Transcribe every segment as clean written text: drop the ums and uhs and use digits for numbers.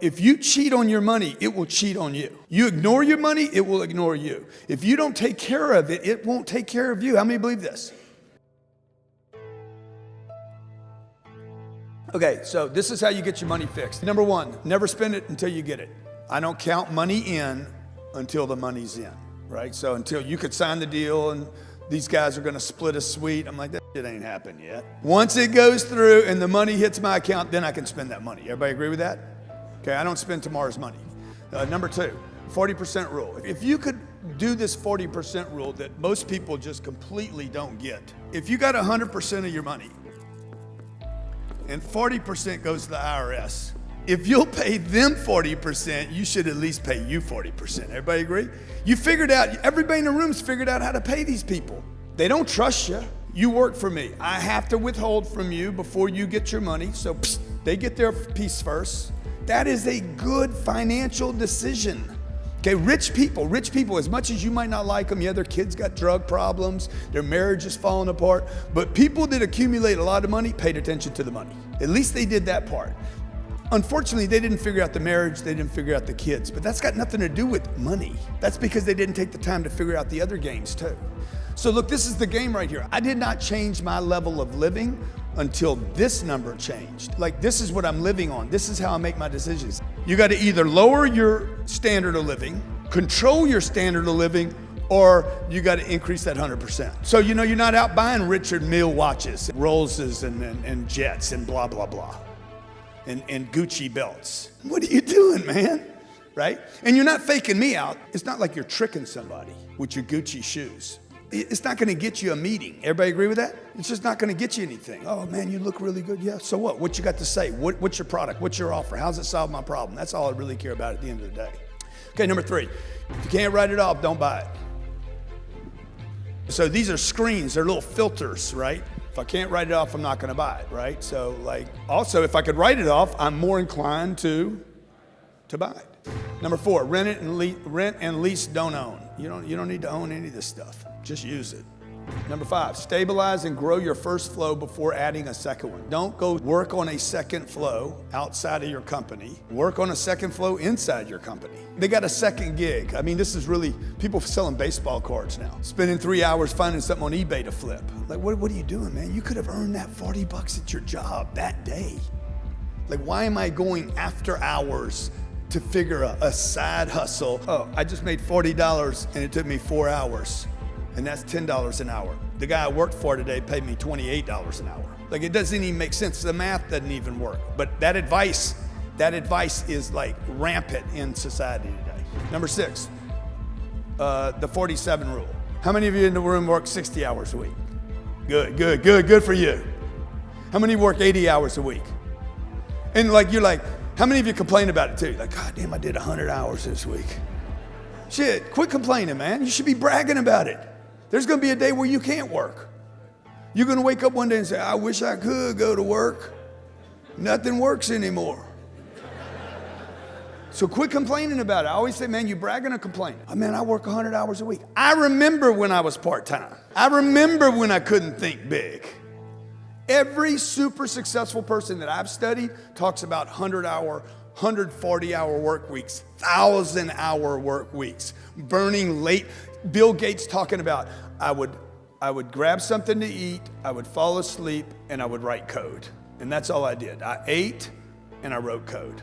If you cheat on your money, it will cheat on you. You ignore your money, it will ignore you. If you don't take care of it, it won't take care of you. How many believe this? Okay, so this is how you get your money fixed. Number one, never spend it until you get it. I don't count money in until the money's in, right? So until you could sign the deal and these guys are gonna split a suite, I'm like, that shit ain't happened yet. Once it goes through and the money hits my account, then I can spend that money. Everybody agree with that? Okay, I don't spend tomorrow's money. Number two, 40% rule. If you could do this 40% rule that most people just completely don't get. If you got 100% of your money and 40% goes to the IRS, if you'll pay them 40%, you should at least pay you 40%. Everybody agree? You figured out, everybody in the room's figured out how to pay these people. They don't trust you. You work for me. I have to withhold from you before you get your money. So they get their piece first. That is a good financial decision. Okay, rich people, as much as you might not like them, yeah, their kids got drug problems, their marriage is falling apart, but people that accumulate a lot of money paid attention to the money. At least they did that part. Unfortunately, they didn't figure out the marriage, they didn't figure out the kids, but that's got nothing to do with money. That's because they didn't take the time to figure out the other games too. So look, this is the game right here. I did not change my level of living until this number changed. Like, this is what I'm living on. This is how I make my decisions. You got to either lower your standard of living, control your standard of living, or you got to increase that 100%. So, you know, you're not out buying Richard Mille watches, Rollses and jets and blah, blah, blah, and Gucci belts. What are you doing, man? Right? And you're not faking me out. It's not like you're tricking somebody with your Gucci shoes. It's not gonna get you a meeting. Everybody agree with that? It's just not gonna get you anything. Oh man, you look really good. Yeah, so what? What you got to say? What's your product? What's your offer? How's it solve my problem? That's all I really care about at the end of the day. Okay, number three, if you can't write it off, don't buy it. So these are screens, they're little filters, right? If I can't write it off, I'm not gonna buy it, right? So like, also if I could write it off, I'm more inclined to buy it. Number four, rent and lease, don't own. You don't need to own any of this stuff. Just use it. Number five, stabilize and grow your first flow before adding a second one. Don't go work on a second flow outside of your company. Work on a second flow inside your company. They got a second gig. I mean, this is really, people selling baseball cards now. Spending 3 hours finding something on eBay to flip. Like, what are you doing, man? You could have earned that 40 bucks at your job that day. Like, why am I going after hours to figure a side hustle? Oh, I just made $40 and it took me 4 hours. And that's $10 an hour. The guy I worked for today paid me $28 an hour. Like, it doesn't even make sense. The math doesn't even work. But that advice is like rampant in society today. Number six, the 47 rule. How many of you in the room work 60 hours a week? Good for you. How many work 80 hours a week? And like, you're like, how many of you complain about it too? Like, God damn, I did 100 hours this week. Shit, quit complaining, man. You should be bragging about it. There's gonna be a day where you can't work. You're gonna wake up one day and say, I wish I could go to work. Nothing works anymore. So quit complaining about it. I always say, man, you bragging or complaining? Oh, man, I work 100 hours a week. I remember when I was part-time. I remember when I couldn't think big. Every super successful person that I've studied talks about 100-hour, 140-hour work weeks, 1,000-hour work weeks, burning late. Bill Gates talking about, I would grab something to eat, I would fall asleep, and I would write code. And that's all I did. I ate and I wrote code.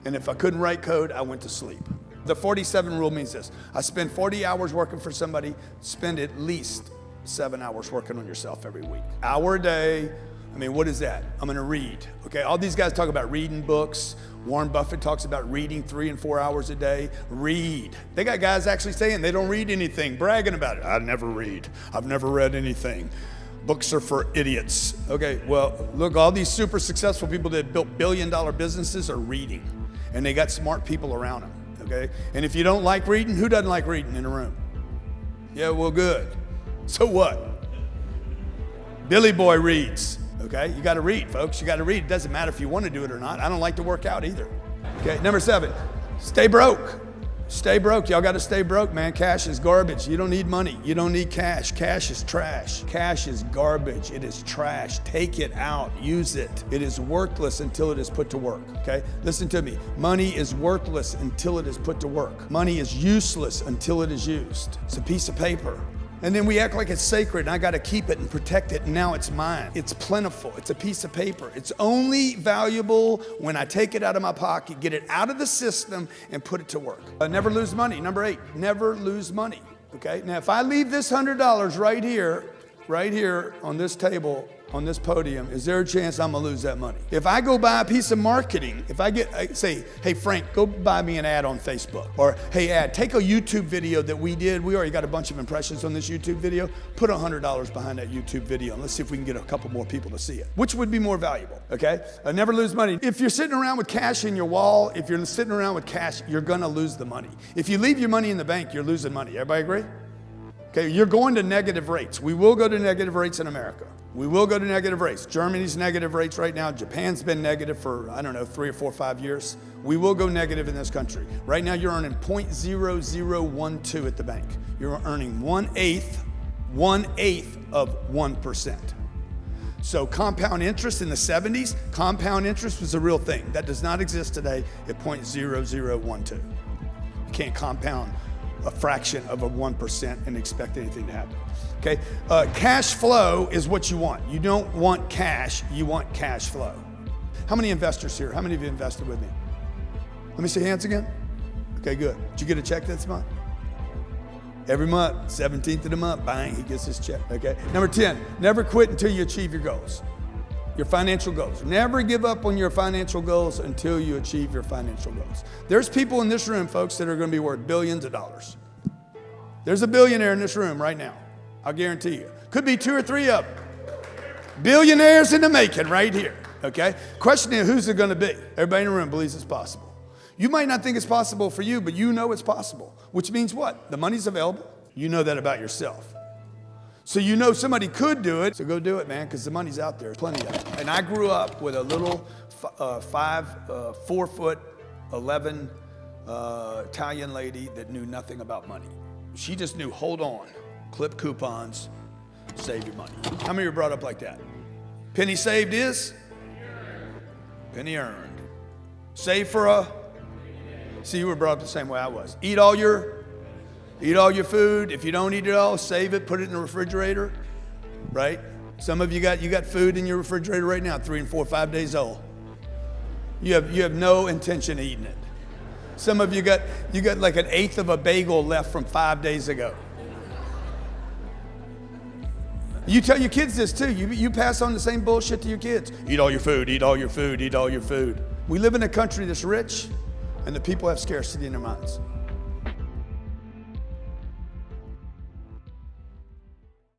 And if I couldn't write code, I went to sleep. The 47 rule means this. I spend 40 hours working for somebody, spend at least 7 hours working on yourself every week. Hour a day. I mean, what is that? I'm gonna read. Okay, all these guys talk about reading books. Warren Buffett talks about reading 3 and 4 hours a day. Read. They got guys actually saying they don't read anything, bragging about it. I never read. I've never read anything. Books are for idiots. Okay, well, look, all these super successful people that built billion-dollar businesses are reading, and they got smart people around them, okay? And if you don't like reading, who doesn't like reading in a room? Yeah, well, good. So what? Billy Boy reads. Okay, you gotta read, folks. You gotta read. It doesn't matter if you wanna do it or not. I don't like to work out either. Okay, number 7, stay broke. Stay broke. Y'all got to stay broke, man. Cash is garbage. You don't need money. You don't need cash. Cash is trash. Cash is garbage. It is trash. Take it out. Use it. It is worthless until it is put to work, okay? Listen to me. Money is worthless until it is put to work. Money is useless until it is used. It's a piece of paper. And then we act like it's sacred and I got to keep it and protect it and now it's mine. It's plentiful. It's a piece of paper. It's only valuable when I take it out of my pocket, get it out of the system and put it to work. Never lose money. Number 8, never lose money. Okay. Now, if I leave this $100 right here on this table, on this podium, is there a chance I'm gonna lose that money? If I go buy a piece of marketing, if I say, hey Frank, go buy me an ad on Facebook, or hey ad, take a YouTube video that we did, we already got a bunch of impressions on this YouTube video, put $100 behind that YouTube video and let's see if we can get a couple more people to see it. Which would be more valuable, okay? Never lose money. If you're sitting around with cash in your wall, if you're sitting around with cash, you're gonna lose the money. If you leave your money in the bank, you're losing money. Everybody agree? Okay, you're going to negative rates. We will go to negative rates in America. We will go to negative rates. Germany's negative rates right now. Japan's been negative for, I don't know, 3 or 4 or 5 years. We will go negative in this country. Right now, you're earning 0.0012 at the bank. You're earning 1/8 of 1%. So compound interest in the 70s, compound interest was a real thing. That does not exist today at 0.0012. You can't compound a fraction of a 1% and expect anything to happen. Okay, cash flow is what you want. You don't want cash, you want cash flow. How many investors here? How many of you invested with me? Let me see hands again. Okay, good. Did you get a check this month? Every month, 17th of the month, bang, he gets his check, okay? Number 10, never quit until you achieve your goals. Your financial goals. Never give up on your financial goals until you achieve your financial goals. There's people in this room, folks, that are gonna be worth billions of dollars. There's a billionaire in this room right now. I'll guarantee you. Could be 2 or 3 of them. Billionaires in the making right here, okay? Question is, who's it gonna be? Everybody in the room believes it's possible. You might not think it's possible for you, but you know it's possible. Which means what? The money's available. You know that about yourself. So you know somebody could do it, so go do it, man, because the money's out there, plenty of it. And I grew up with a little 4'11" Italian lady that knew nothing about money. She just knew, hold on, clip coupons, save your money. How many were brought up like that? Penny saved is? Penny earned. Save for a? See, you were brought up the same way I was. Eat all your food. If you don't eat it all, save it, put it in the refrigerator, right? Some of you got food in your refrigerator right now, 3 and 4, 5 days old. You have no intention of eating it. Some of you got like 1/8 of a bagel left from 5 days ago. You tell your kids this too. You pass on the same bullshit to your kids. Eat all your food, eat all your food, eat all your food. We live in a country that's rich and the people have scarcity in their minds.